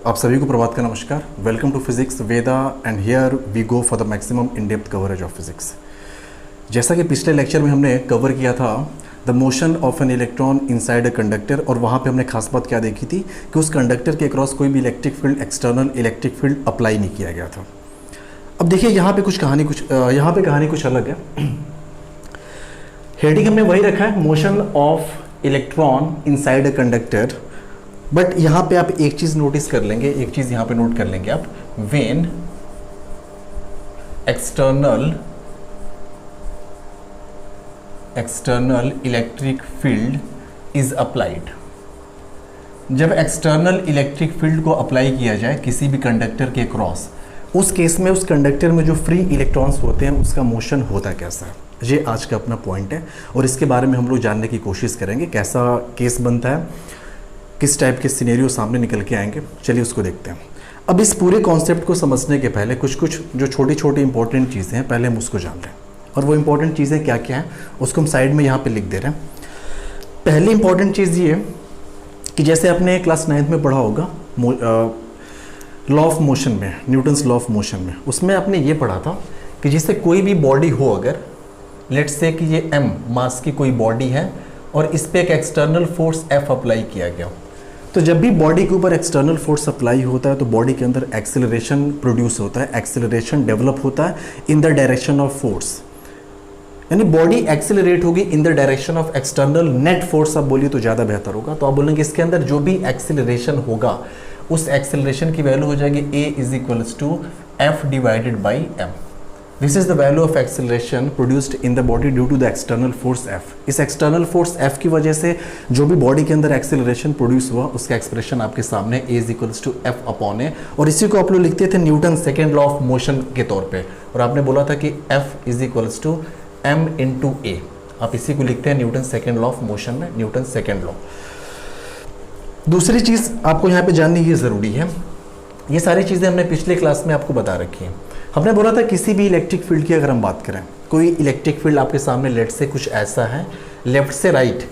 आप सभी को प्रभात का नमस्कार। Welcome to physics Veda and here we go for the maximum in depth coverage of physics. जैसा कि पिछले लेक्चर में हमने कवर किया था the motion of an electron inside a conductor, और वहाँ पे हमने खास बात क्या देखी थी कि उस कंडक्टर के अक्रॉस कोई भी electric field, external electric field apply नहीं किया गया था। अब देखिए यहाँ पे कहानी कुछ अलग है। हेडिंग हमने वही रखा है, motion of electron inside a conductor, but यहाँ पे आप एक चीज नोटिस कर लेंगे, एक चीज यहाँ पे नोट कर लेंगे आप, when external electric field is applied. जब एक्सटर्नल इलेक्ट्रिक फील्ड को अप्लाई किया जाए किसी भी कंडक्टर के क्रॉस, उस केस में उस कंडक्टर में जो फ्री इलेक्ट्रॉन्स होते हैं उसका मोशन होता कैसा है, ये आज का अपना पॉइंट है। और इसके बारे में हम लोग जानने की कोशिश करेंगे, कैसा केस बनता है, किस टाइप के सिनेरियो सामने निकल के आएंगे। चलिए उसको देखते हैं। अब इस पूरे कॉन्सेप्ट को समझने के पहले कुछ जो छोटी छोटी इंपॉर्टेंट चीज़ें हैं पहले हम उसको जान लें, और वो इंपॉर्टेंट चीज़ें क्या क्या हैं उसको हम साइड में यहाँ पे लिख दे रहे हैं। पहली इंपॉर्टेंट चीज़ ये कि जैसे आपने क्लास 9th में पढ़ा होगा लॉ ऑफ मोशन में, न्यूटन्स लॉ ऑफ मोशन में, उसमें आपने ये पढ़ा था कि जैसे कोई भी बॉडी हो, अगर लेट्स से कि ये m मास की कोई बॉडी है और इस पे एक एक्सटर्नल फोर्स F अप्लाई किया गया, तो जब भी बॉडी के ऊपर एक्सटर्नल फोर्स अप्लाई होता है तो बॉडी के अंदर एक्सेलरेशन प्रोड्यूस होता है, एक्सेलरेशन डेवलप होता है in the direction of force, यानी बॉडी एक्सेलरेट होगी in the direction of external net force. आप बोलिए तो ज़्यादा बेहतर होगा, तो आप बोलेंगे इसके अंदर जो भी एक्सेलरेशन होगा उस एक्सेलरेशन की वैल्यू हो जाएगी A is equals to F divided by M। This is the value of acceleration produced in the body due to the external force F। इस एक्सटर्नल फोर्स F की वजह से जो भी बॉडी के अंदर एक्सेलरेशन प्रोड्यूस हुआ उसका एक्सप्रेशन आपके सामने A is equals to F upon A, और इसी को आप लोग लिखते थे Newton second law of motion के तौर पे, और आपने बोला था कि F is equals to M into A। आप इसी को लिखते हैं Newton second law of motion में, न्यूटन सेकेंड लॉ। दूसरी चीज़ आपको यहाँ पे जाननी ये ज़रूरी है, ये सारी चीज़ें हमने पिछले क्लास में आपको बता रखी हैं। हमने बोला था किसी भी इलेक्ट्रिक फील्ड की अगर हम बात करें, कोई इलेक्ट्रिक फील्ड आपके सामने लेफ्ट से कुछ ऐसा है, लेफ्ट से राइट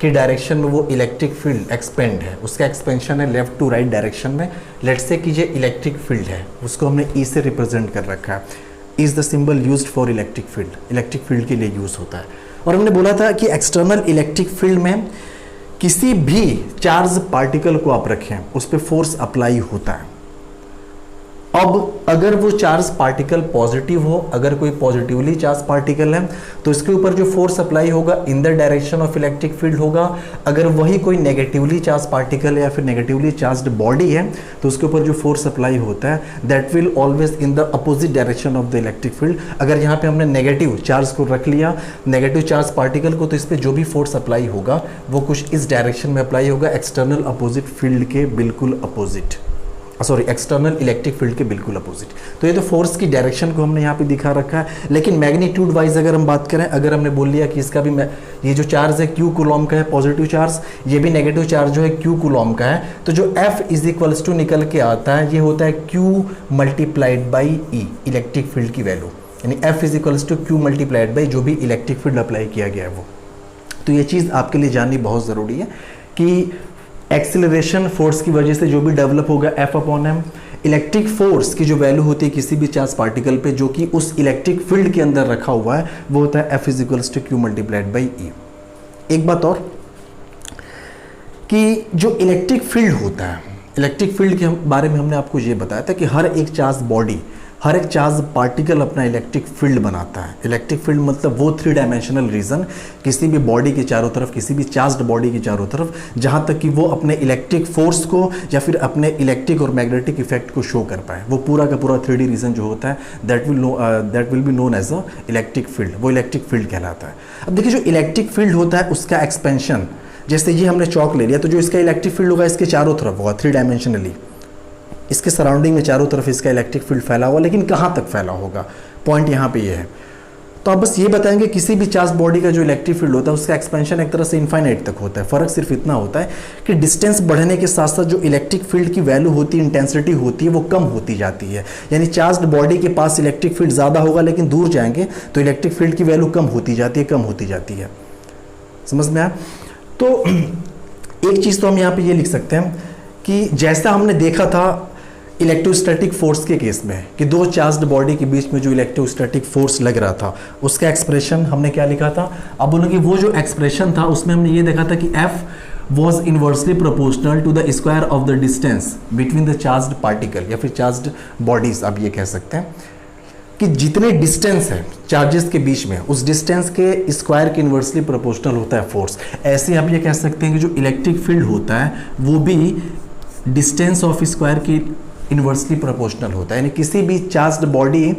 की डायरेक्शन में वो इलेक्ट्रिक फील्ड एक्सपेंड है, उसका एक्सपेंशन है लेफ्ट टू राइट डायरेक्शन में। लेट से कि ये इलेक्ट्रिक फील्ड है, उसको हमने ई से रिप्रेजेंट कर रखा है, is the symbol used for electric field, electric field के लिए यूज होता है। और हमने बोला था कि एक्सटर्नल इलेक्ट्रिक फील्ड में किसी भी चार्ज पार्टिकल को आप रखें उस पर फोर्स अप्लाई होता है। अब अगर वो चार्ज पार्टिकल पॉजिटिव हो, अगर कोई पॉजिटिवली चार्ज पार्टिकल है तो इसके ऊपर जो फोर्स अप्लाई होगा in the direction of electric field होगा। अगर वही कोई नेगेटिवली चार्ज पार्टिकल या फिर नेगेटिवली चार्ज्ड बॉडी है तो उसके ऊपर जो फोर्स अप्लाई होता है that will always in the opposite direction of the electric field. अगर यहाँ पे हमने नेगेटिव चार्ज को रख लिया, नेगेटिव चार्ज पार्टिकल को, तो इस पर जो भी फोर्स अप्लाई होगा वो कुछ इस डायरेक्शन में अप्लाई होगा, एक्सटर्नल अपोजिट फील्ड के बिल्कुल opposite, sorry external electric field के बिल्कुल अपोजिट। तो ये तो फोर्स की डायरेक्शन को हमने यहाँ पे दिखा रखा है। लेकिन मैग्नीट्यूड वाइज अगर हम बात करें, अगर हमने बोल लिया कि इसका भी ये जो चार्ज है Q कूलॉम का है पॉजिटिव चार्ज, ये भी नेगेटिव चार्ज जो है Q कूलॉम का है, तो जो F इज इक्वल्स टू निकल के आता है ये होता है Q multiplied by E, electric field की वैल्यू, यानी F is equals to Q multiplied by जो भी इलेक्ट्रिक फील्ड अप्लाई किया गया है वो। तो ये चीज़ आपके लिए जाननी बहुत ज़रूरी है कि एक्सेलरेशन फोर्स की वजह से जो भी डेवलप होगा F upon M, electric force की जो वैल्यू होती है किसी भी चार्ज पार्टिकल पे जो कि उस इलेक्ट्रिक फील्ड के अंदर रखा हुआ है वो होता है F is equals to Q multiplied by E। एक बात और कि जो इलेक्ट्रिक फील्ड होता है, इलेक्ट्रिक फील्ड के बारे में हमने आपको ये बताया था कि हर एक चार्ज बॉडी, हर एक चार्ज पार्टिकल अपना इलेक्ट्रिक फील्ड बनाता है। इलेक्ट्रिक फील्ड मतलब वो 3 डायमेंशनल रीजन किसी भी बॉडी के चारों तरफ, किसी भी चार्ज्ड बॉडी के चारों तरफ, जहाँ तक कि वो अपने इलेक्ट्रिक फोर्स को या फिर अपने इलेक्ट्रिक और मैग्नेटिक इफेक्ट को शो कर पाए, वो पूरा का पूरा 3D रीजन जो होता है that will be known as a electric field, वो इलेक्ट्रिक फील्ड कहलाता है। अब देखिए जो इलेक्ट्रिक फील्ड होता है उसका एक्सपेंशन, जैसे ये हमने चौक ले लिया तो जो इसका इलेक्ट्रिक फील्ड होगा इसके चारों तरफ होगा 3 डायमेंशनली, इसके सराउंडिंग में चारों तरफ इसका इलेक्ट्रिक फील्ड फैला हुआ, लेकिन कहाँ तक फैला होगा, पॉइंट यहाँ पे ये है। तो आप बस ये बताएंगे किसी भी चार्ज बॉडी का जो इलेक्ट्रिक फील्ड होता है उसका एक्सपेंशन एक तरह से इनफाइनाइट तक होता है। फर्क सिर्फ इतना होता है कि डिस्टेंस बढ़ने के साथ साथ जो इलेक्ट्रिक फील्ड की वैल्यू होती है, इंटेंसिटी होती है, वो कम होती जाती है। यानी चार्ज्ड बॉडी के पास इलेक्ट्रिक फील्ड ज़्यादा होगा लेकिन दूर जाएंगे तो इलेक्ट्रिक फील्ड की वैल्यू कम होती जाती है, समझ में आया? तो एक चीज़ तो हम यहाँ पे ये लिख सकते हैं कि जैसा हमने देखा था इलेक्ट्रोस्टैटिक फोर्स के केस में कि दो चार्ज्ड बॉडी के बीच में जो इलेक्ट्रोस्टैटिक फोर्स लग रहा था उसका एक्सप्रेशन हमने क्या लिखा था। अब बोलो कि वो जो एक्सप्रेशन था उसमें हमने ये देखा था कि F was inversely proportional to the square of the distance between the charged particle या फिर चार्ज्ड बॉडीज आप ये कह सकते हैं कि जितने डिस्टेंस है चार्जेस के बीच में उस डिस्टेंस के स्क्वायर के इन्वर्सली प्रोपोर्शनल होता है फोर्स। ऐसे आप ये कह सकते हैं कि जो इलेक्ट्रिक फील्ड होता है वो भी डिस्टेंस ऑफ स्क्वायर की इन्वर्सली प्रोपोर्शनल होता है। यानी किसी भी चार्ज्ड बॉडी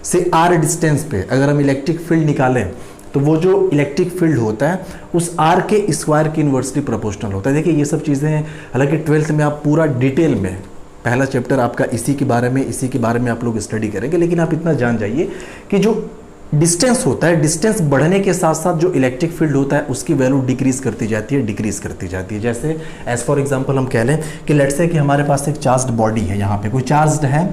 से r डिस्टेंस पे अगर हम इलेक्ट्रिक फील्ड निकालें तो वो जो इलेक्ट्रिक फील्ड होता है उस r के स्क्वायर की इन्वर्सली प्रोपोर्शनल होता है। देखिए ये सब चीज़ें हालांकि 12th में आप पूरा डिटेल में पहला चैप्टर आपका इसी के बारे में आप लोग स्टडी करेंगे, लेकिन आप इतना जान जाइए कि जो डिस्टेंस होता है, डिस्टेंस बढ़ने के साथ साथ जो इलेक्ट्रिक फील्ड होता है उसकी वैल्यू डिक्रीज करती जाती है। जैसे एज फॉर एग्जांपल हम कह लें कि लेट्स से कि हमारे पास एक चार्ज्ड बॉडी है, यहाँ पे कोई चार्ज्ड है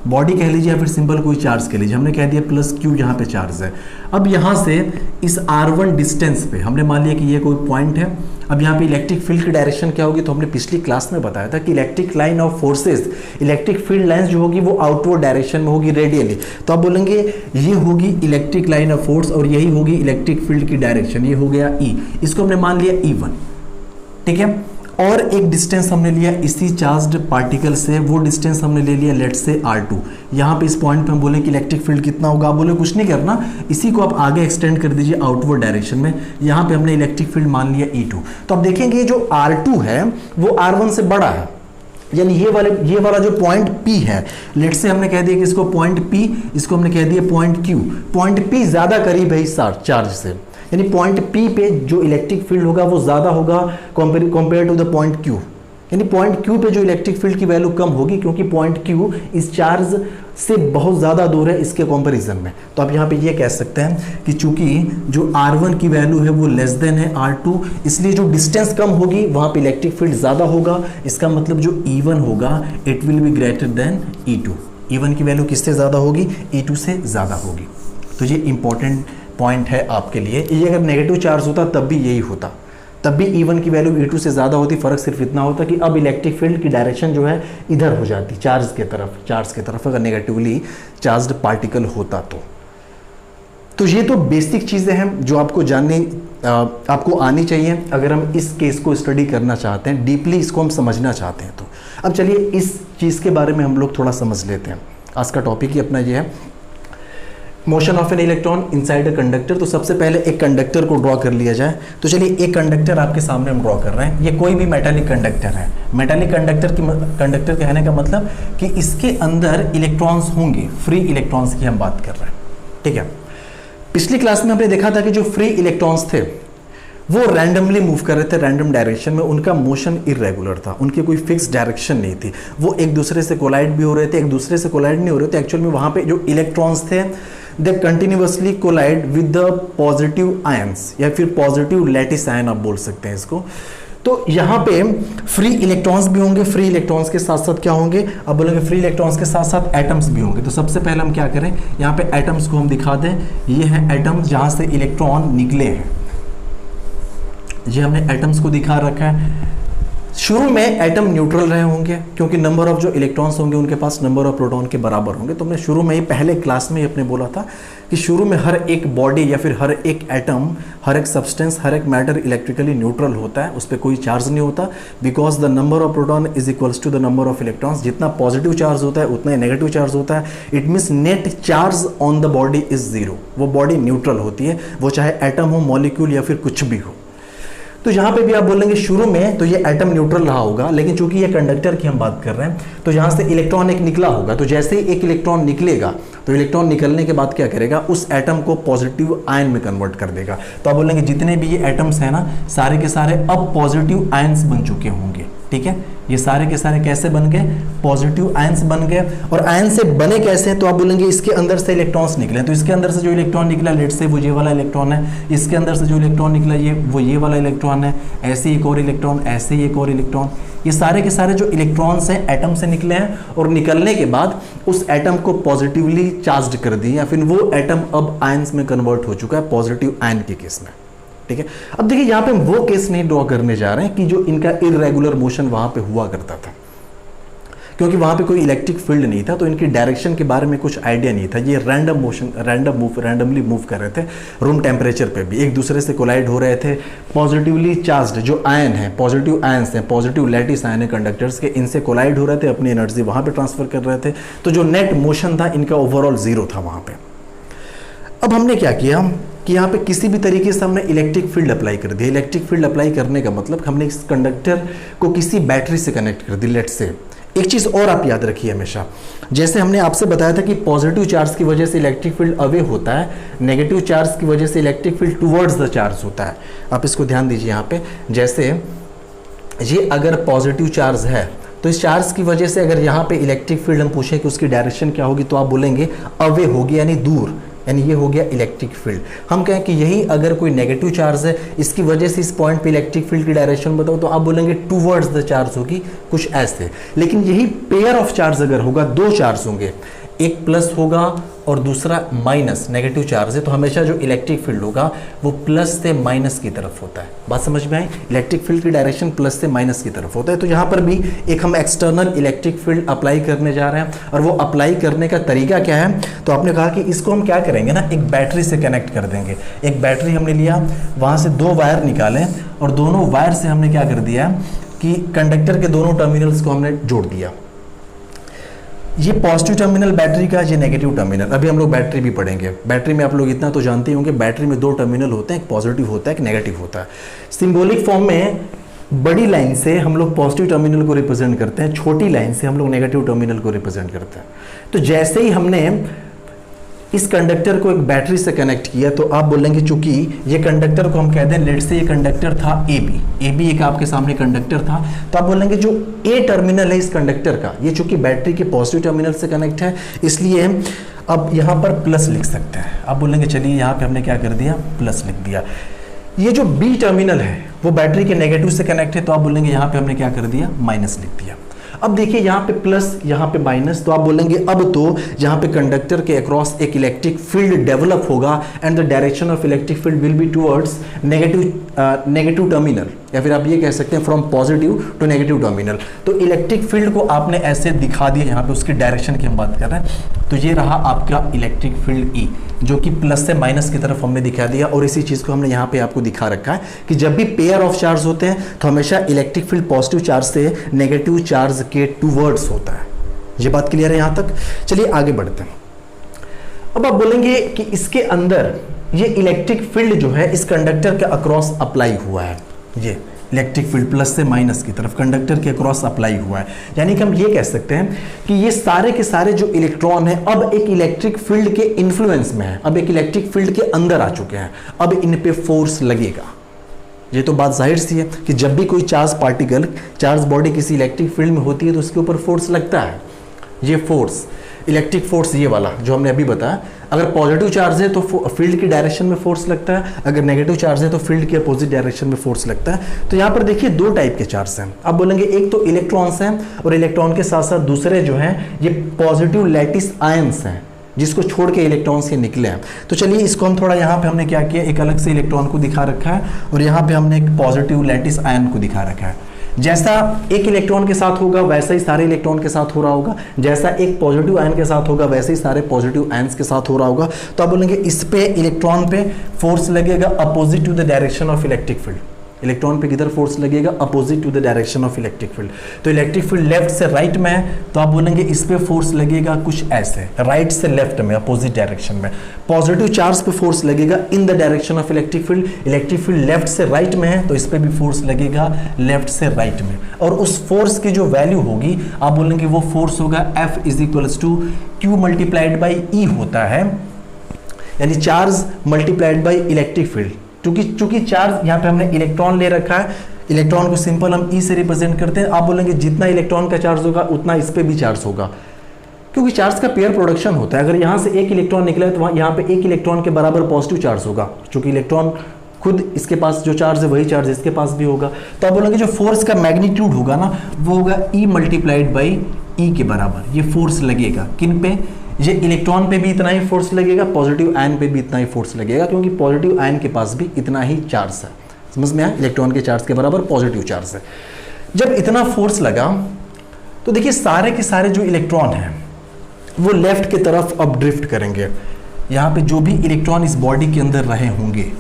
बॉडी कह लीजिए या फिर सिंपल कोई चार्ज कह लीजिए, हमने कह दिया प्लस Q यहाँ पे चार्ज है। अब यहाँ से इस R1 डिस्टेंस पे हमने मान लिया कि ये कोई पॉइंट है। अब यहाँ पे इलेक्ट्रिक फील्ड की डायरेक्शन क्या होगी, तो हमने पिछली क्लास में बताया था कि electric line of forces, electric field lines जो होगी वो आउटवर्ड डायरेक्शन में होगी रेडियली। तो आप बोलेंगे ये होगी इलेक्ट्रिक लाइन ऑफ फोर्स और यही होगी इलेक्ट्रिक फील्ड की डायरेक्शन, ये हो गया E। इसको हमने मान लिया E1, ठीक है। और एक डिस्टेंस हमने लिया इसी चार्ज्ड पार्टिकल से, वो डिस्टेंस हमने ले लिया लेट्स से R2। यहाँ पे इस पॉइंट पे हम बोले कि इलेक्ट्रिक फील्ड कितना होगा, आप बोले कुछ नहीं करना, इसी को आप आगे एक्सटेंड कर दीजिए आउटवर्ड डायरेक्शन में। यहाँ पे हमने इलेक्ट्रिक फील्ड मान लिया E2। तो आप देखेंगे जो R2 है वो R1 से बड़ा है, यानी ये वाला जो पॉइंट P है, लेट्स से हमने कह दिया कि इसको पॉइंट P, इसको हमने कह दिया पॉइंट Q। पॉइंट P ज्यादा करीब है इस चार्ज से, यानी पॉइंट P पे जो इलेक्ट्रिक फील्ड होगा वो ज़्यादा होगा compare to the point Q। यानी पॉइंट Q पे जो इलेक्ट्रिक फील्ड की वैल्यू कम होगी क्योंकि पॉइंट Q इस चार्ज से बहुत ज़्यादा दूर है इसके कंपैरिजन में। तो आप यहाँ पे ये कह सकते हैं कि चूंकि जो R1 की वैल्यू है वो लेस देन है R2, इसलिए जो डिस्टेंस कम होगी वहाँ पे इलेक्ट्रिक फील्ड ज़्यादा होगा। इसका मतलब जो E1 होगा it will be greater than E2। E1 की वैल्यू किससे ज़्यादा होगी, E2 से ज़्यादा होगी। तो ये इंपॉर्टेंट पॉइंट है आपके लिए। ये अगर नेगेटिव चार्ज होता तब भी यही होता, तब भी E1 की वैल्यू E2 से ज़्यादा होती। फ़र्क सिर्फ इतना होता कि अब इलेक्ट्रिक फील्ड की डायरेक्शन जो है इधर हो जाती, चार्ज के तरफ अगर नेगेटिवली चार्ज्ड पार्टिकल होता तो ये तो बेसिक चीज़ें हैं जो आपको आनी चाहिए अगर हम इस केस को स्टडी करना चाहते हैं, डीपली इसको हम समझना चाहते हैं। तो अब चलिए इस चीज़ के बारे में हम लोग थोड़ा समझ लेते हैं। आज का टॉपिक ही अपना ये है motion of an electron inside a conductor. तो सबसे पहले एक कंडक्टर को ड्रॉ कर लिया जाए। तो चलिए एक कंडक्टर आपके सामने हम ड्रॉ कर रहे हैं, ये कोई भी मेटालिक कंडक्टर है। मेटालिक कंडक्टर कहने का मतलब कि इसके अंदर इलेक्ट्रॉन्स होंगे, फ्री इलेक्ट्रॉन्स की हम बात कर रहे हैं, ठीक है। पिछली क्लास में हमने देखा था कि जो फ्री इलेक्ट्रॉन्स थे वो रैंडमली मूव कर रहे थे, रैंडम डायरेक्शन में, उनका मोशन इरेगुलर था, उनकी कोई फिक्स डायरेक्शन नहीं थी। वो एक दूसरे से कोलाइड भी हो रहे थे, एक दूसरे से कोलाइड नहीं हो रहे थे। एक्चुअल में वहाँ पे जो इलेक्ट्रॉन्स थे they continuously collide with the positive ions या फिर पॉजिटिव लैटिस आयन आप बोल सकते हैं इसको। तो यहाँ पे फ्री इलेक्ट्रॉन्स भी होंगे, फ्री इलेक्ट्रॉन्स के साथ साथ क्या होंगे, अब बोलेंगे फ्री इलेक्ट्रॉन्स के साथ साथ एटम्स भी होंगे। तो सबसे पहले हम क्या करें, यहाँ पे एटम्स को हम दिखा दें। ये है एटम्स जहाँ से इलेक्ट्रॉन निकले हैं, ये हमने एटम्स को दिखा रखा है। शुरू में एटम न्यूट्रल रहे होंगे क्योंकि नंबर ऑफ जो इलेक्ट्रॉन्स होंगे उनके पास नंबर ऑफ प्रोटॉन के बराबर होंगे। तो हमने शुरू में ही पहले क्लास में ही अपने बोला था कि शुरू में हर एक बॉडी या फिर हर एक एटम, हर एक सब्सटेंस, हर एक मैटर इलेक्ट्रिकली न्यूट्रल होता है, उस पर कोई चार्ज नहीं होता। Because the number of proton is equals to the number of electrons. जितना पॉजिटिव चार्ज होता है उतना ही नेगेटिव चार्ज होता है। It means net charge on the body is zero. वो बॉडी न्यूट्रल होती है, वो चाहे एटम हो, मॉलिक्यूल या फिर कुछ भी हो। तो यहाँ पे भी आप बोलेंगे शुरू में तो ये एटम न्यूट्रल रहा होगा, लेकिन चूंकि ये कंडक्टर की हम बात कर रहे हैं तो यहाँ से इलेक्ट्रॉन एक निकला होगा। तो जैसे ही एक इलेक्ट्रॉन निकलेगा तो इलेक्ट्रॉन निकलने के बाद क्या करेगा, उस एटम को पॉजिटिव आयन में कन्वर्ट कर देगा। तो आप बोलेंगे जितने भी ये एटम्स हैं ना, सारे के सारे अब पॉजिटिव आयंस बन चुके होंगे, ठीक है। ये सारे के सारे कैसे बन गए, पॉजिटिव आयंस बन गए। और आयन से बने कैसे, तो आप बोलेंगे इसके अंदर से इलेक्ट्रॉन्स निकले। तो इसके अंदर से जो इलेक्ट्रॉन निकला, लेट से वो ये वाला इलेक्ट्रॉन है, इसके अंदर से जो इलेक्ट्रॉन निकला ये वाला इलेक्ट्रॉन है, ऐसे एक और इलेक्ट्रॉन, ऐसे ही एक और इलेक्ट्रॉन। ये सारे के सारे जो इलेक्ट्रॉन्स हैं एटम से निकले हैं और निकलने के बाद उस एटम को पॉजिटिवली चार्ज कर दिया, या फिर वो एटम अब आयंस में कन्वर्ट हो चुका है पॉजिटिव आयन के केस में, ठीक है। अब देखिए यहाँ पे हम वो केस नहीं ड्रॉ करने जा रहे हैं कि जो इनका इरेगुलर मोशन वहां पे हुआ करता था। क्योंकि वहाँ पे कोई इलेक्ट्रिक फील्ड नहीं था, तो इनकी डायरेक्शन के बारे में कुछ आइडिया नहीं था। ये रैंडमली मूव कर रहे थे रूम टेम्परेचर पे भी, एक दूसरे से कोलाइड हो रहे थे। पॉजिटिवली चार्ज्ड जो आयन है, पॉजिटिव आयन्स हैं, पॉजिटिव लैटिस आयन है कंडक्टर्स के, इनसे कोलाइड हो रहे थे, अपनी एनर्जी वहाँ पे ट्रांसफर कर रहे थे। तो जो नेट मोशन था इनका ओवरऑल जीरो था वहाँ पे। अब हमने क्या किया कि यहाँ पे किसी भी तरीके से हमने इलेक्ट्रिक फील्ड अप्लाई कर दिया। इलेक्ट्रिक फील्ड अप्लाई करने का मतलब हमने इस कंडक्टर को किसी बैटरी से कनेक्ट कर दी, लेट से। एक चीज़ और आप याद रखिए हमेशा, जैसे हमने आपसे बताया था कि पॉजिटिव चार्ज की वजह से इलेक्ट्रिक फील्ड अवे होता है, नेगेटिव चार्ज की वजह से electric field towards the charge होता है। आप इसको ध्यान दीजिए यहाँ पे, जैसे ये अगर पॉजिटिव चार्ज है तो इस चार्ज की वजह से अगर यहाँ पे इलेक्ट्रिक फील्ड हम पूछें कि उसकी डायरेक्शन क्या होगी, तो आप बोलेंगे अवे होगी, यानी दूर, यानी ये हो गया इलेक्ट्रिक फील्ड। हम कहें कि यही अगर कोई नेगेटिव चार्ज है, इसकी वजह से इस पॉइंट पे इलेक्ट्रिक फील्ड की डायरेक्शन बताओ, तो आप बोलेंगे टुवर्ड्स द चार्ज होगी, कुछ ऐसे। लेकिन यही पेयर ऑफ चार्ज अगर होगा, दो चार्ज होंगे, एक प्लस होगा और दूसरा माइनस, नेगेटिव चार्ज है, तो हमेशा जो इलेक्ट्रिक फील्ड होगा वो प्लस से माइनस की तरफ होता है। बात समझ में आई? इलेक्ट्रिक फील्ड की डायरेक्शन प्लस से माइनस की तरफ होता है। तो यहाँ पर भी एक हम एक्सटर्नल इलेक्ट्रिक फील्ड अप्लाई करने जा रहे हैं, और वो अप्लाई करने का तरीका क्या है, तो आपने कहा कि इसको हम क्या करेंगे ना, एक बैटरी से कनेक्ट कर देंगे। एक बैटरी हमने लिया, वहाँ से दो वायर निकालें, और दोनों वायर से हमने क्या कर दिया कि कंडक्टर के दोनों टर्मिनल्स को हमने जोड़ दिया। ये पॉजिटिव टर्मिनल बैटरी का, ये नेगेटिव टर्मिनल। अभी हम लोग बैटरी भी पढ़ेंगे। बैटरी में आप लोग इतना तो जानते होंगे, बैटरी में दो टर्मिनल होते हैं, एक पॉजिटिव होता है, एक नेगेटिव होता है। सिंबॉलिक फॉर्म में बड़ी लाइन से हम लोग पॉजिटिव टर्मिनल को रिप्रेजेंट करते हैं, छोटी लाइन से हम लोग नेगेटिव टर्मिनल को रिप्रेजेंट करते हैं। तो जैसे ही हमने इस कंडक्टर को एक बैटरी से कनेक्ट किया, तो आप बोलेंगे चूंकि ये कंडक्टर को हम कह दें, लेट से ये कंडक्टर था ए बी एक आपके सामने कंडक्टर था, तो आप बोलेंगे जो ए टर्मिनल है इस कंडक्टर का, ये चूंकि बैटरी के पॉजिटिव टर्मिनल से कनेक्ट है, इसलिए अब यहाँ पर प्लस लिख सकते हैं। आप बोलेंगे चलिए यहाँ पे हमने क्या कर दिया, प्लस लिख दिया। ये जो बी टर्मिनल है वो बैटरी के नेगेटिव से कनेक्ट है, तो आप बोलेंगे यहाँ पे हमने क्या कर दिया, माइनस लिख दिया। अब देखिए यहाँ पे प्लस, यहाँ पे माइनस, तो आप बोलेंगे अब तो यहाँ पे कंडक्टर के अक्रॉस एक इलेक्ट्रिक फील्ड डेवलप होगा, and the direction of electric field will be towards negative terminal, या फिर आप ये कह सकते हैं from positive to negative terminal. तो इलेक्ट्रिक फील्ड को आपने ऐसे दिखा दिया, यहाँ पे उसकी डायरेक्शन की हम बात कर रहे हैं। तो ये रहा आपका इलेक्ट्रिक फील्ड ई, जो कि प्लस से माइनस की तरफ हमने दिखा दिया, और इसी चीज़ को हमने यहाँ पे आपको दिखा रखा है कि जब भी पेयर ऑफ चार्ज होते हैं तो हमेशा इलेक्ट्रिक फील्ड पॉजिटिव चार्ज से नेगेटिव चार्ज के टुवर्ड्स होता है। ये बात क्लियर है यहाँ तक? चलिए आगे बढ़ते हैं। अब आप बोलेंगे कि इसके अंदर ये इलेक्ट्रिक फील्ड जो है इस कंडक्टर के अक्रॉस अप्लाई हुआ है, ये इलेक्ट्रिक फील्ड प्लस से माइनस की तरफ कंडक्टर के अक्रॉस अप्लाई हुआ है। यानी कि हम ये कह सकते हैं कि ये सारे के सारे जो इलेक्ट्रॉन हैं अब एक इलेक्ट्रिक फील्ड के इन्फ्लुएंस में है, अब एक इलेक्ट्रिक फील्ड के अंदर आ चुके हैं, अब इन पे फोर्स लगेगा। ये तो बात जाहिर सी है कि जब भी कोई चार्ज पार्टिकल, चार्ज बॉडी किसी इलेक्ट्रिक फील्ड में होती है तो उसके ऊपर फोर्स लगता है। ये फोर्स, इलेक्ट्रिक फोर्स ये वाला जो हमने अभी बताया, अगर पॉजिटिव चार्ज है तो फील्ड की डायरेक्शन में फोर्स लगता है, अगर नेगेटिव चार्ज है तो फील्ड के अपोजिट डायरेक्शन में फोर्स लगता है। तो यहाँ पर देखिए दो टाइप के चार्ज हैं। आप बोलेंगे एक तो इलेक्ट्रॉन्स हैं, और इलेक्ट्रॉन के साथ साथ दूसरे जो हैं ये पॉजिटिव लैटिस आयंस हैं, जिसको छोड़ के इलेक्ट्रॉन्स ये निकले हैं। तो चलिए इसको हम थोड़ा यहाँ पे हमने क्या किया, एक अलग से इलेक्ट्रॉन को दिखा रखा है, और यहाँ पे हमने एक पॉजिटिव लैटिस आयन को दिखा रखा है। जैसा एक इलेक्ट्रॉन के साथ होगा वैसा ही सारे इलेक्ट्रॉन के साथ हो रहा होगा, जैसा एक पॉजिटिव आयन के साथ होगा वैसे ही सारे पॉजिटिव आयंस के साथ हो रहा होगा। तो आप बोलेंगे इस पे इलेक्ट्रॉन पे फोर्स लगेगा opposite to the direction of electric field. Electron पे किधर फोर्स लगेगा, opposite to the direction of electric field. तो इलेक्ट्रिक फील्ड लेफ्ट से राइट में है, तो आप बोलेंगे इस पे फोर्स लगेगा कुछ ऐसे, राइट से लेफ्ट में, अपोजिट डायरेक्शन में। पॉजिटिव चार्ज पे फोर्स लगेगा in the direction of electric field, electric field left से राइट में है तो इस पे भी फोर्स लगेगा लेफ्ट से राइट में। और उस फोर्स की जो वैल्यू होगी आप बोलेंगे वो फोर्स होगा F is equals to Q multiplied by E होता है, यानी charge multiplied by electric field. चूंकि चार्ज यहाँ पे हमने इलेक्ट्रॉन ले रखा है, इलेक्ट्रॉन को सिंपल हम E से रिप्रेजेंट करते हैं। आप बोलेंगे जितना इलेक्ट्रॉन का चार्ज होगा उतना इस पे भी चार्ज होगा, क्योंकि चार्ज का पेयर प्रोडक्शन होता है। अगर यहाँ से एक इलेक्ट्रॉन निकला है तो यहाँ पे एक इलेक्ट्रॉन के बराबर पॉजिटिव चार्ज होगा, चूंकि इलेक्ट्रॉन खुद इसके पास जो चार्ज है वही चार्ज इसके पास भी होगा। तो आप बोलेंगे जो फोर्स का मैग्नीट्यूड होगा ना वो होगा E मल्टीप्लाइड बाई E के बराबर। ये फोर्स लगेगा किन पे, ये इलेक्ट्रॉन पे भी इतना ही फोर्स लगेगा, पॉजिटिव आयन पे भी इतना ही फोर्स लगेगा, क्योंकि पॉजिटिव आयन के पास भी इतना ही चार्ज है। समझ में आया? इलेक्ट्रॉन के चार्ज के बराबर पॉजिटिव चार्ज है। जब इतना फोर्स लगा तो देखिए सारे के सारे जो इलेक्ट्रॉन हैं वो लेफ्ट की तरफ अब ड्रिफ्ट करेंगे। यहाँ पे जो भी इलेक्ट्रॉन इस बॉडी के अंदर रहे होंगे,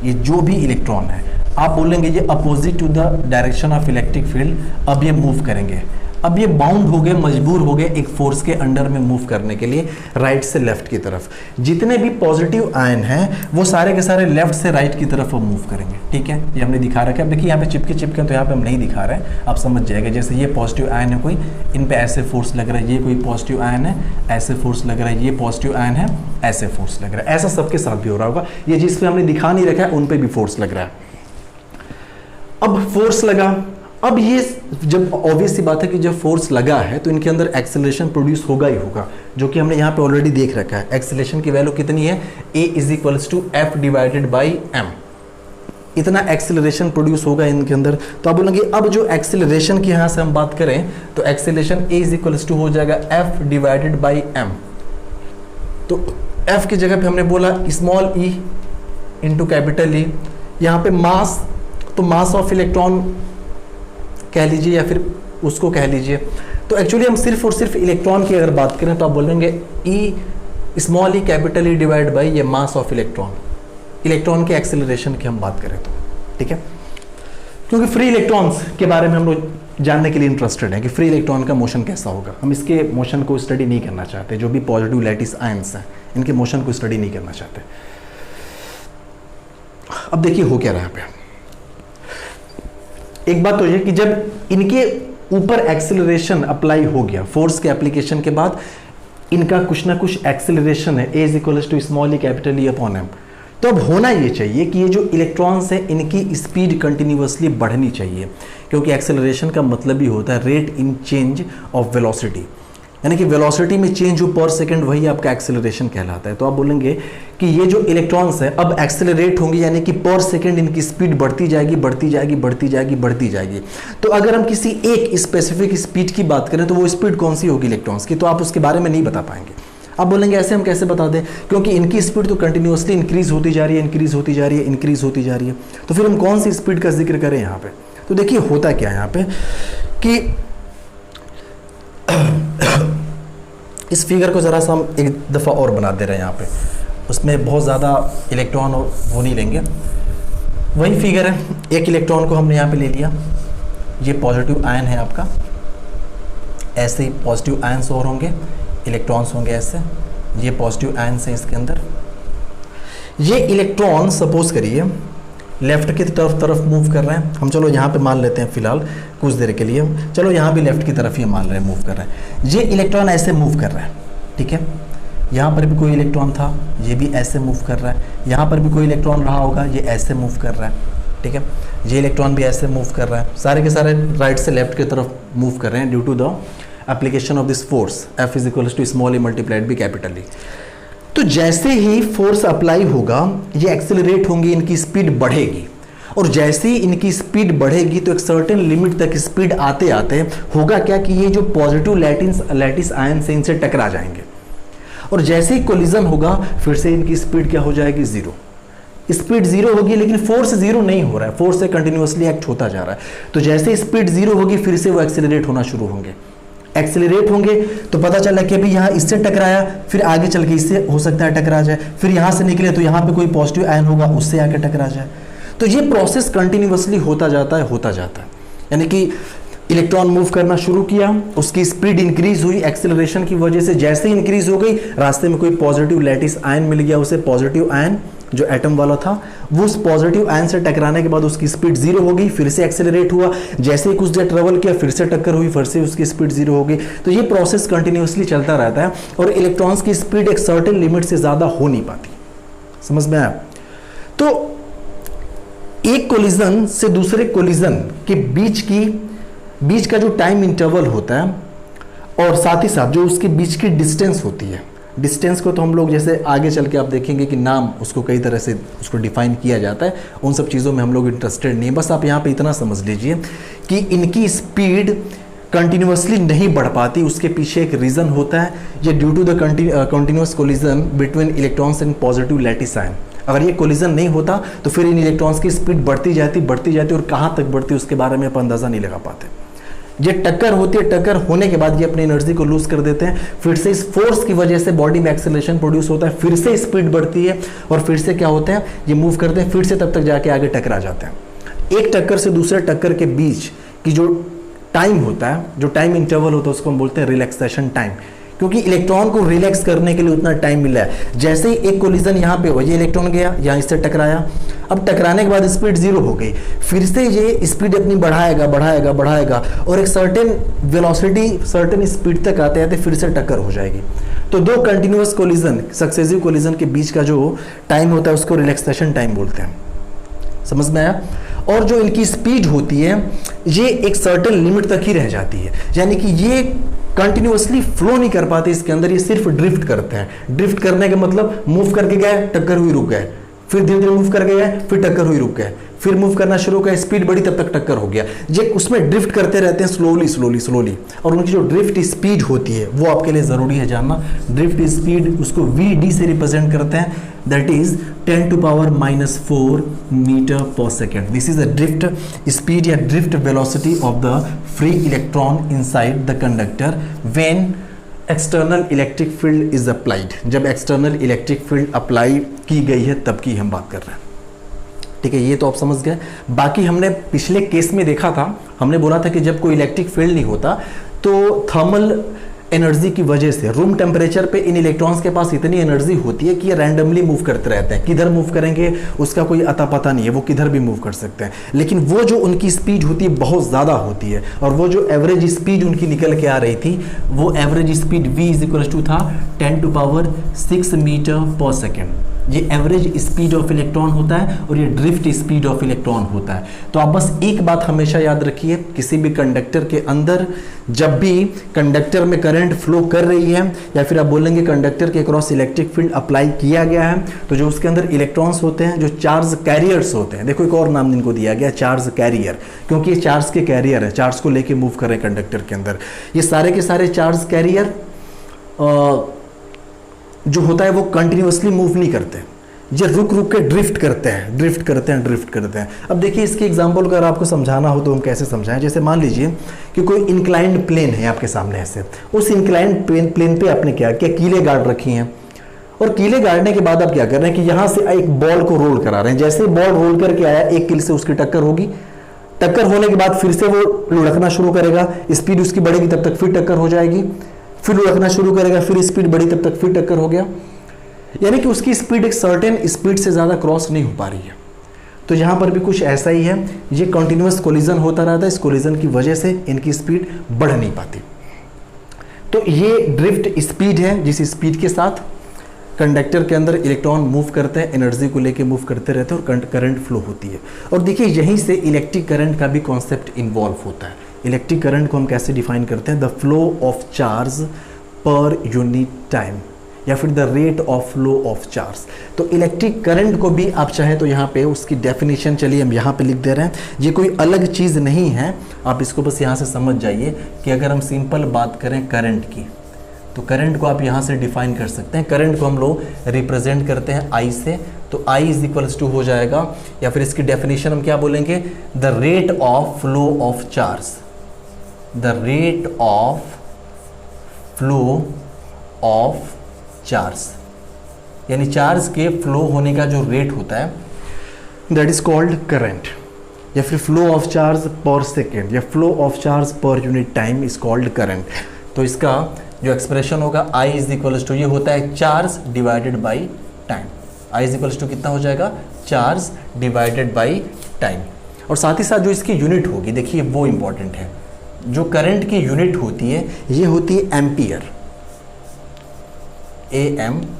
ये जो भी इलेक्ट्रॉन है, आप बोलेंगे ये opposite to the direction of electric field, अब ये मूव करेंगे। अब ये बाउंड हो गए, मजबूर हो गए एक फोर्स के अंडर में मूव करने के लिए राइट से लेफ्ट की तरफ। जितने भी पॉजिटिव आयन हैं वो सारे के सारे लेफ्ट से राइट की तरफ मूव करेंगे, ठीक है। ये हमने दिखा रखा है। अब देखिए यहाँ पे चिपके तो यहाँ पे हम नहीं दिखा रहे हैं, आप समझ जाएंगे। जैसे ये पॉजिटिव आयन है कोई, इन पे ऐसे फोर्स लग रहा है, ये कोई पॉजिटिव आयन है ऐसे फोर्स लग रहा है, ये पॉजिटिव आयन है ऐसे फोर्स लग रहा है। ऐसा सबके साथ भी हो रहा होगा। ये जिस पे हमने दिखा नहीं रखा है उन पे भी फोर्स लग रहा है। अब फोर्स लगा, अब ये जब ऑब्वियस सी बात है कि जब फोर्स लगा है तो इनके अंदर एक्सेलरेशन प्रोड्यूस होगा ही होगा, जो कि हमने यहाँ पे ऑलरेडी देख रखा है। एक्सेलरेशन की वैल्यू कितनी है, a = F/m। इतना एक्सेलरेशन प्रोड्यूस होगा इनके अंदर। तो आप बोलेंगे अब जो एक्सेलरेशन की यहाँ से हम बात करें तो एक्सेलरेशन a हो जाएगा F/m। तो F की जगह पे हमने बोला small e into capital E। यहाँ पे मास, तो मास ऑफ इलेक्ट्रॉन कह लीजिए या फिर उसको कह लीजिए। तो एक्चुअली हम सिर्फ और सिर्फ इलेक्ट्रॉन की अगर बात करें तो आप बोलेंगे E small E capital E divide by ये मास ऑफ इलेक्ट्रॉन। इलेक्ट्रॉन के एक्सेलरेशन की हम बात करें तो, ठीक है, क्योंकि फ्री इलेक्ट्रॉन्स के बारे में हम लोग जानने के लिए इंटरेस्टेड हैं कि फ्री इलेक्ट्रॉन का मोशन कैसा होगा। हम इसके मोशन को स्टडी नहीं करना चाहते, जो भी पॉजिटिव लैटिस आयंस हैं इनके मोशन को स्टडी नहीं करना चाहते। अब देखिए हो क्या रहा है यहाँ पे। एक बात तो ये कि जब इनके ऊपर एक्सेलरेशन अप्लाई हो गया, फोर्स के एप्लीकेशन के बाद इनका कुछ ना कुछ एक्सेलरेशन है, a = small E capital E upon m। तो अब होना ये चाहिए कि ये जो इलेक्ट्रॉन्स है इनकी स्पीड कंटिन्यूअसली बढ़नी चाहिए, क्योंकि एक्सेलरेशन का मतलब ही होता है rate in change of velocity, यानी कि वेलोसिटी में चेंज हो पर सेकंड, वही आपका एक्सेलरेशन कहलाता है। तो आप बोलेंगे कि ये जो इलेक्ट्रॉन्स है अब एक्सेलरेट होंगे, यानी कि पर सेकंड इनकी स्पीड बढ़ती जाएगी बढ़ती जाएगी बढ़ती जाएगी बढ़ती जाएगी। तो अगर हम किसी एक स्पेसिफिक स्पीड की बात करें तो वो स्पीड कौन सी होगी इलेक्ट्रॉन्स की, तो आप उसके बारे में नहीं बता पाएंगे। आप बोलेंगे ऐसे हम कैसे बता दें, क्योंकि इनकी स्पीड तो कंटिन्यूअसली इंक्रीज होती जा रही है, इंक्रीज होती जा रही है, इंक्रीज होती जा रही है। तो फिर हम कौन सी स्पीड का जिक्र करें यहाँ पे। तो देखिए होता क्या है यहाँ पे कि इस फिगर को ज़रा सा हम एक दफ़ा और बना दे रहे हैं यहाँ पे, उसमें बहुत ज़्यादा इलेक्ट्रॉन वो नहीं लेंगे। वही फिगर है, एक इलेक्ट्रॉन को हमने यहाँ पे ले लिया, ये पॉजिटिव आयन है आपका, ऐसे ही पॉजिटिव आयन्स और होंगे, इलेक्ट्रॉन्स होंगे ऐसे, ये पॉजिटिव आयन्स हैं इसके अंदर। ये इलेक्ट्रॉन सपोज करिए लेफ्ट की तरफ मूव कर रहे हैं, हम चलो यहाँ पे मान लेते हैं फिलहाल कुछ देर के लिए, चलो यहाँ भी लेफ्ट की तरफ ही मान रहे हैं, मूव कर रहे हैं। ये इलेक्ट्रॉन ऐसे मूव कर रहा है, ठीक है, यहाँ पर भी कोई इलेक्ट्रॉन था, ये भी ऐसे मूव कर रहा है, यहाँ पर भी कोई इलेक्ट्रॉन रहा होगा, ये ऐसे मूव कर रहा है, ठीक है, ये इलेक्ट्रॉन भी ऐसे मूव कर रहा है, सारे के सारे राइट से लेफ्ट की तरफ मूव कर रहे हैं due to the application of this force F = small E multiplied by capital E। तो जैसे ही फोर्स अप्लाई होगा ये एक्सेलरेट होंगी, इनकी स्पीड बढ़ेगी, और जैसे ही इनकी स्पीड बढ़ेगी तो एक सर्टेन लिमिट तक स्पीड आते आते होगा क्या कि ये जो पॉजिटिव लैटिस आयन से इनसे टकरा जाएंगे, और जैसे ही कोलिजन होगा फिर से इनकी स्पीड क्या हो जाएगी, जीरो। स्पीड जीरो होगी, लेकिन फोर्स जीरो नहीं हो रहा है, फोर्स से कंटिन्यूअसली एक्ट होता जा रहा है। तो जैसे स्पीड जीरो होगी फिर से वो एक्सेलरेट होना शुरू होंगे, एक्सेलरेट होंगे तो पता चला कि अभी यहाँ इससे टकराया, फिर आगे चल के इससे हो सकता है टकरा जाए, फिर यहाँ से निकले तो यहाँ पे कोई पॉजिटिव आयन होगा उससे आके टकरा जाए। तो ये प्रोसेस कंटिन्यूअसली होता जाता है, यानी कि इलेक्ट्रॉन मूव करना शुरू किया, उसकी स्पीड इंक्रीज हुई एक्सेलरेशन की वजह से, जैसे ही इंक्रीज हो गई रास्ते में कोई पॉजिटिव लैटिस आयन मिल गया, उसे पॉजिटिव आयन जो एटम वाला था वो उस पॉजिटिव आयन से टकराने के बाद उसकी स्पीड जीरो हो गई, फिर से एक्सेलरेट हुआ, जैसे ही कुछ देर ट्रेवल किया फिर से टक्कर हुई, फिर से उसकी स्पीड जीरो हो गई। तो ये प्रोसेस कंटिन्यूअसली चलता रहता है और इलेक्ट्रॉन्स की स्पीड एक सर्टेन लिमिट से ज़्यादा हो नहीं पाती। समझ में आया? तो एक कोलिजन से दूसरे कोलिजन के बीच का जो टाइम इंटरवल होता है और साथ ही साथ जो उसके बीच की डिस्टेंस होती है, डिस्टेंस को तो हम लोग जैसे आगे चल के आप देखेंगे कि नाम उसको कई तरह से उसको डिफाइन किया जाता है, उन सब चीज़ों में हम लोग इंटरेस्टेड नहीं। बस आप यहाँ पे इतना समझ लीजिए कि इनकी स्पीड कंटिन्यूअसली नहीं बढ़ पाती, उसके पीछे एक रीज़न होता है, ये due to the continuous collision between electrons and positive lattice ion. अगर ये कोलिजन नहीं होता तो फिर इन इलेक्ट्रॉन्स की स्पीड बढ़ती जाती और कहाँ तक बढ़ती उसके बारे में आप अंदाज़ा नहीं लगा पाते। ये टक्कर होती है, टक्कर होने के बाद ये अपनी एनर्जी को लूज कर देते हैं, फिर से इस फोर्स की वजह से बॉडी में एक्सेलरेशन प्रोड्यूस होता है, फिर से स्पीड बढ़ती है और फिर से क्या होता है, ये मूव करते हैं, फिर से तब तक जाके आगे टकरा जाते हैं। एक टक्कर से दूसरे टक्कर के बीच की जो टाइम होता है, जो टाइम इंटरवल होता है, उसको हम बोलते हैं रिलैक्सेशन टाइम, क्योंकि इलेक्ट्रॉन को रिलैक्स करने के लिए उतना टाइम मिला है। जैसे ही एक कोलिजन यहाँ पे हुआ, ये इलेक्ट्रॉन गया यहाँ इससे टकराया, अब टकराने के बाद स्पीड 0 हो गई, फिर से ये स्पीड अपनी बढ़ाएगा बढ़ाएगा बढ़ाएगा और एक सर्टेन वेलोसिटी, सर्टेन स्पीड तक आते आते फिर से टक्कर हो जाएगी। तो दो कंटिन्यूअस कोलिजन, सक्सेसिव कोलिजन के बीच का जो टाइम होता है उसको रिलैक्सेशन टाइम बोलते हैं। समझ में आया? और जो इनकी स्पीड होती है ये एक सर्टेन लिमिट तक ही रह जाती है, यानी कि ये कंटिन्यूअसली फ्लो नहीं कर पाते इसके अंदर, ये सिर्फ ड्रिफ्ट करते हैं। ड्रिफ्ट करने का मतलब मूव करके गए, टक्कर हुई, रुक गए, फिर धीरे धीरे मूव करके गए, फिर टक्कर हुई, रुक गए, फिर मूव करना शुरू किया, स्पीड बढ़ी, तब तक टक्कर हो गया। ये उसमें ड्रिफ्ट करते रहते हैं स्लोली स्लोली स्लोली, और उनकी जो ड्रिफ्ट स्पीड होती है वो आपके लिए जरूरी है जानना। ड्रिफ्ट स्पीड उसको VD से रिप्रेजेंट करते हैं, that is 10⁻⁴ metre per second. This is a drift speed या drift velocity of the free electron inside the conductor when external electric field is applied. जब एक्सटर्नल इलेक्ट्रिक फील्ड अप्लाई की गई है तब की हम बात कर रहे हैं। ठीक है, ये तो आप समझ गए। बाकी हमने पिछले केस में देखा था, हमने बोला था कि जब कोई इलेक्ट्रिक फील्ड नहीं होता तो थर्मल एनर्जी की वजह से रूम टेम्परेचर पे इन इलेक्ट्रॉन्स के पास इतनी एनर्जी होती है कि ये रैंडमली मूव करते रहते हैं। किधर मूव करेंगे उसका कोई अता पता नहीं है, वो किधर भी मूव कर सकते हैं, लेकिन वो जो उनकी स्पीड होती है बहुत ज़्यादा होती है, और वो जो एवरेज स्पीड उनकी निकल के आ रही थी वो एवरेज स्पीड V = था 10⁻⁶ मीटर पर सेकेंड। ये एवरेज स्पीड ऑफ इलेक्ट्रॉन होता है और ये ड्रिफ्ट स्पीड ऑफ इलेक्ट्रॉन होता है। तो आप बस एक बात हमेशा याद रखिए, किसी भी कंडक्टर के अंदर जब भी कंडक्टर में करंट फ्लो कर रही है या फिर आप बोलेंगे कंडक्टर के क्रॉस इलेक्ट्रिक फील्ड अप्लाई किया गया है, तो जो उसके अंदर इलेक्ट्रॉन्स होते हैं, जो चार्ज कैरियर्स होते हैं, देखो एक और नाम इनको दिया गया चार्ज कैरियर, क्योंकि ये चार्ज के कैरियर है, चार्ज को लेके मूव कर रहे हैं कंडक्टर के अंदर। ये सारे के सारे चार्ज कैरियर जो होता है वो कंटिन्यूअसली मूव नहीं करते, ये रुक रुक के ड्रिफ्ट करते हैं, ड्रिफ्ट करते हैं, ड्रिफ्ट करते हैं। अब देखिए इसके एग्जांपल अगर आपको समझाना हो तो हम कैसे समझाएं। जैसे मान लीजिए कि कोई इंक्लाइंड प्लेन है आपके सामने, ऐसे उस इंक्लाइंड प्लेन पे आपने क्या किया, कीलें गाड़ रखी हैं, और कीलें गाड़ने के बाद आप क्या कर रहे हैं कि यहाँ से एक बॉल को रोल करा रहे हैं। जैसे ही बॉल रोल करके आया, एक कील से उसकी टक्कर होगी, टक्कर होने के बाद फिर से वो लुढ़कना शुरू करेगा, स्पीड उसकी बढ़ेगी, तब तक फिर टक्कर हो जाएगी, फिर लुढ़कना शुरू करेगा, फिर स्पीड बढ़ी, तब तक फिर टक्कर हो गया। यानी कि उसकी स्पीड एक सर्टेन स्पीड से ज़्यादा क्रॉस नहीं हो पा रही है। तो यहाँ पर भी कुछ ऐसा ही है, ये कंटिन्यूअस कोलिजन होता रहता है, इस कोलिजन की वजह से इनकी स्पीड बढ़ नहीं पाती। तो ये ड्रिफ्ट स्पीड है जिस स्पीड के साथ कंडक्टर के अंदर इलेक्ट्रॉन मूव करते हैं, एनर्जी को लेके मूव करते रहते हैं और करंट फ्लो होती है। और देखिए यहीं से इलेक्ट्रिक करंट का भी कॉन्सेप्ट इन्वॉल्व होता है। इलेक्ट्रिक करंट को हम कैसे डिफाइन करते हैं, the flow of charge per unit time, या फिर the rate of flow of charge. तो इलेक्ट्रिक करंट को भी आप चाहें तो यहाँ पे उसकी डेफिनेशन, चलिए हम यहाँ पे लिख दे रहे हैं, ये कोई अलग चीज़ नहीं है, आप इसको बस यहाँ से समझ जाइए कि अगर हम सिंपल बात करें करंट की, तो करंट को आप यहाँ से डिफाइन कर सकते हैं। करंट को हम लोग रिप्रेजेंट करते हैं I से, तो I = हो जाएगा, या फिर इसकी डेफिनेशन हम क्या बोलेंगे, the rate of flow of charge, the rate of flow of charge, यानी चार्ज के फ्लो होने का जो रेट होता है दैट इज कॉल्ड करंट, या फिर फ्लो ऑफ चार्ज पर सेकेंड या flow of charge per unit time is called current. तो इसका जो एक्सप्रेशन होगा I = ये होता है charge divided by time. I = कितना हो जाएगा, चार्ज डिवाइडेड बाई टाइम। और साथ ही साथ जो इसकी यूनिट होगी, देखिए वो इंपॉर्टेंट है, जो करंट की यूनिट होती है ये होती है एम्पियर, AMPER,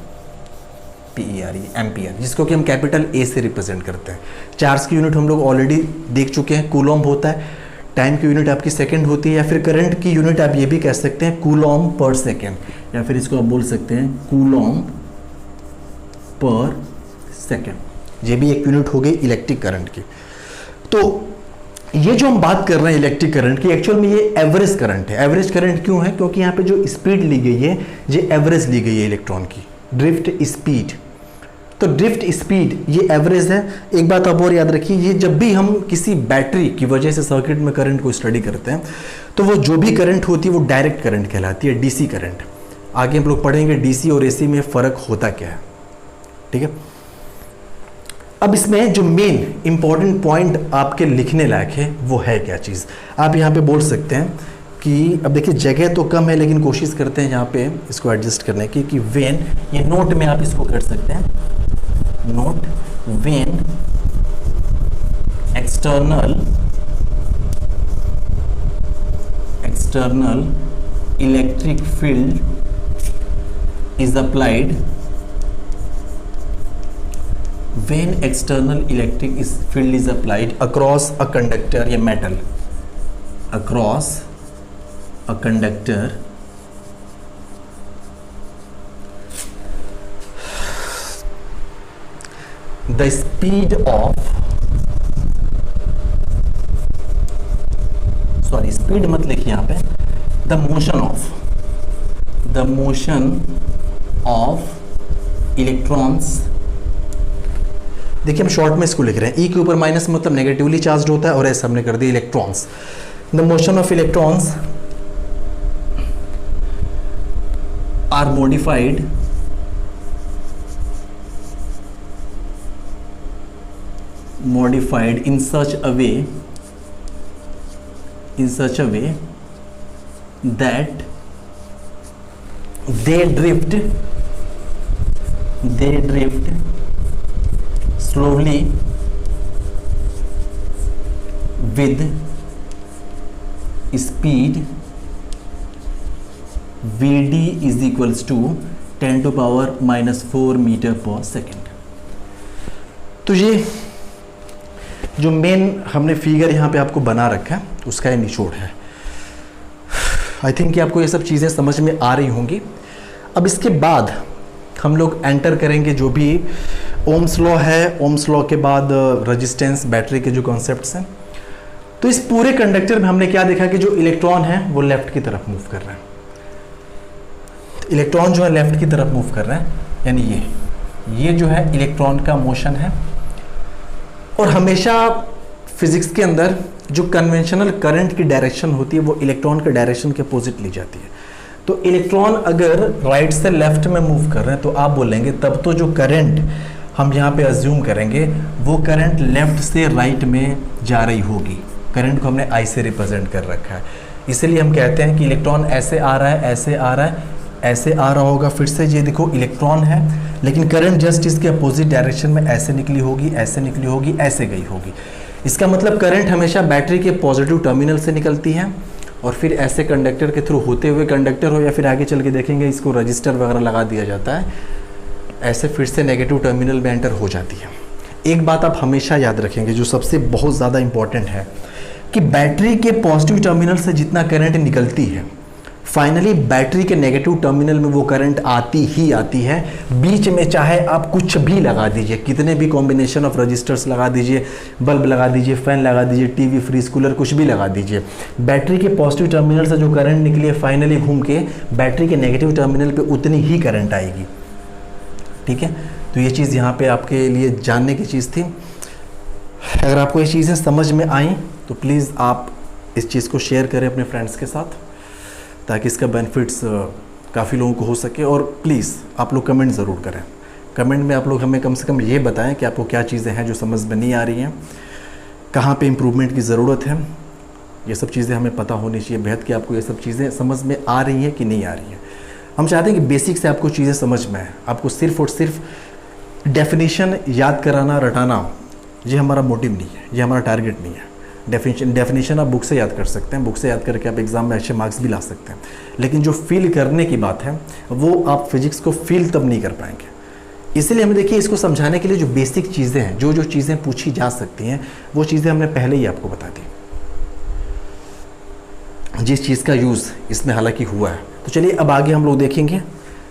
एम्पियर, जिसको कि हम कैपिटल A से रिप्रेजेंट करते हैं। चार्ज की यूनिट हम लोग ऑलरेडी देख चुके हैं, कूलॉम्ब होता है। टाइम की यूनिट आपकी सेकंड होती है, या फिर करंट की यूनिट आप ये भी कह सकते हैं कूलॉम्ब पर सेकंड, या फिर इसको आप बोल सकते हैं कूलॉम्ब पर सेकंड। ये भी एक यूनिट हो गई इलेक्ट्रिक करंट की। तो ये जो हम बात कर रहे हैं इलेक्ट्रिक करंट की, एक्चुअल में ये एवरेज करंट है। एवरेज करंट क्यों है, क्योंकि यहाँ पे जो स्पीड ली गई है ये एवरेज ली गई है इलेक्ट्रॉन की, ड्रिफ्ट स्पीड। तो ड्रिफ्ट स्पीड ये एवरेज है। एक बात आप और याद रखिए, ये जब भी हम किसी बैटरी की वजह से सर्किट में करंट को स्टडी करते हैं तो वो जो भी करंट होती है वो डायरेक्ट करंट कहलाती है, डीसी करंट। आगे हम लोग पढ़ेंगे डीसी और एसी में फ़र्क होता क्या है, ठीक है। अब इसमें जो मेन इंपॉर्टेंट पॉइंट आपके लिखने लायक है वो है क्या चीज़, आप यहाँ पे बोल सकते हैं कि अब देखिए जगह तो कम है लेकिन कोशिश करते हैं यहाँ पे इसको एडजस्ट करने की कि वेन, ये नोट में आप इसको कर सकते हैं, note when external electric field is applied when external electric field is applied across a conductor या metal, across a conductor the speed of, sorry speed मत लिखिए यहाँ पे, the motion of electrons, देखिए हम शॉर्ट में इसको लिख रहे हैं, ई के ऊपर माइनस मतलब नेगेटिवली चार्ज होता है और ऐसा हमने कर दिया electrons. The motion of electrons are modified in such a way that they drift slowly with speed Vd is equals to 10 to power minus 4 metre per second. तो ये जो मेन हमने फिगर यहाँ पे आपको बना रखा है उसका ये निचोड़ है। आई थिंक कि आपको ये सब चीज़ें समझ में आ रही होंगी। अब इसके बाद हम लोग एंटर करेंगे जो भी ओम्स लॉ है, ओम्स लॉ के बाद रेजिस्टेंस, बैटरी के जो कॉन्सेप्ट्स हैं। तो इस पूरे कंडक्टर में हमने क्या देखा कि जो इलेक्ट्रॉन है वो लेफ्ट की तरफ मूव कर रहे हैं, इलेक्ट्रॉन जो है लेफ्ट की तरफ मूव कर रहे हैं, यानी ये जो है इलेक्ट्रॉन का मोशन है। और हमेशा फिजिक्स के अंदर जो कन्वेंशनल करंट की डायरेक्शन होती है वो इलेक्ट्रॉन के डायरेक्शन के अपोजिट ली जाती है। तो इलेक्ट्रॉन अगर राइट से लेफ्ट में मूव कर रहे हैं तो आप बोलेंगे तब तो जो करंट हम यहाँ पे अज्यूम करेंगे वो करंट लेफ्ट से राइट में जा रही होगी। करंट को हमने आई से रिप्रेजेंट कर रखा है, इसलिए हम कहते हैं कि इलेक्ट्रॉन ऐसे आ रहा है, ऐसे आ रहा है, ऐसे आ रहा होगा। फिर से ये देखो इलेक्ट्रॉन है लेकिन करंट जस्ट इसके अपोजिट डायरेक्शन में ऐसे निकली होगी, ऐसे निकली होगी, ऐसे गई होगी। इसका मतलब करंट हमेशा बैटरी के पॉजिटिव टर्मिनल से निकलती है और फिर ऐसे कंडक्टर के थ्रू होते हुए, कंडक्टर हो या फिर आगे चल के देखेंगे इसको रजिस्टर वगैरह लगा दिया जाता है, ऐसे फिर से नेगेटिव टर्मिनल में एंटर हो जाती है। एक बात आप हमेशा याद रखेंगे जो सबसे बहुत ज़्यादा इंपॉर्टेंट है कि बैटरी के पॉजिटिव टर्मिनल से जितना करंट निकलती है फाइनली बैटरी के नेगेटिव टर्मिनल में वो करंट आती ही आती है। बीच में चाहे आप कुछ भी लगा दीजिए, कितने भी कॉम्बिनेशन ऑफ रजिस्टर्स लगा दीजिए, बल्ब लगा दीजिए, फैन लगा दीजिए, टीवी, फ्रिज, कूलर, कुछ भी लगा दीजिए, बैटरी के पॉजिटिव टर्मिनल से जो करंट निकली है फाइनली घूम के बैटरी के नेगेटिव टर्मिनल पे उतनी ही करंट आएगी। ठीक है, तो ये चीज़ यहाँ पे आपके लिए जानने की चीज़ थी। अगर आपको ये चीज़ें समझ में आई तो प्लीज़ आप इस चीज़ को शेयर करें अपने फ्रेंड्स के साथ ताकि इसका बेनिफिट्स काफ़ी लोगों को हो सके। और प्लीज़ आप लोग कमेंट ज़रूर करें, कमेंट में आप लोग हमें कम से कम ये बताएं कि आपको क्या चीज़ें हैं जो समझ में नहीं आ रही हैं, कहाँ पे इम्प्रूवमेंट की ज़रूरत है। ये सब चीज़ें हमें पता होनी चाहिए बेहद कि आपको ये सब चीज़ें समझ में आ रही हैं कि नहीं आ रही हैं। हम चाहते हैं कि बेसिक से आपको चीज़ें समझ में आए, आपको सिर्फ और सिर्फ डेफिनेशन याद कराना, रटाना ये हमारा मोटिव नहीं है, ये हमारा टारगेट नहीं है। डेफिनेशन आप बुक से याद कर सकते हैं, बुक से याद करके आप एग्ज़ाम में अच्छे मार्क्स भी ला सकते हैं, लेकिन जो फील करने की बात है वो आप फिजिक्स को फील तब नहीं कर पाएंगे। इसलिए हमें देखिए इसको समझाने के लिए जो बेसिक चीज़ें हैं, जो चीज़ें पूछी जा सकती हैं वो चीज़ें हमने पहले ही आपको बता दी। जिस चीज़ का यूज़ इसमें हालांकि हुआ है। तो चलिए अब आगे हम लोग देखेंगे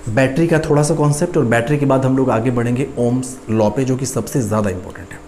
बैटरी का थोड़ा सा कॉन्सेप्ट और बैटरी के बाद हम लोग आगे बढ़ेंगे ओम्स लॉ पे, जो कि सबसे ज़्यादा इंपॉर्टेंट है।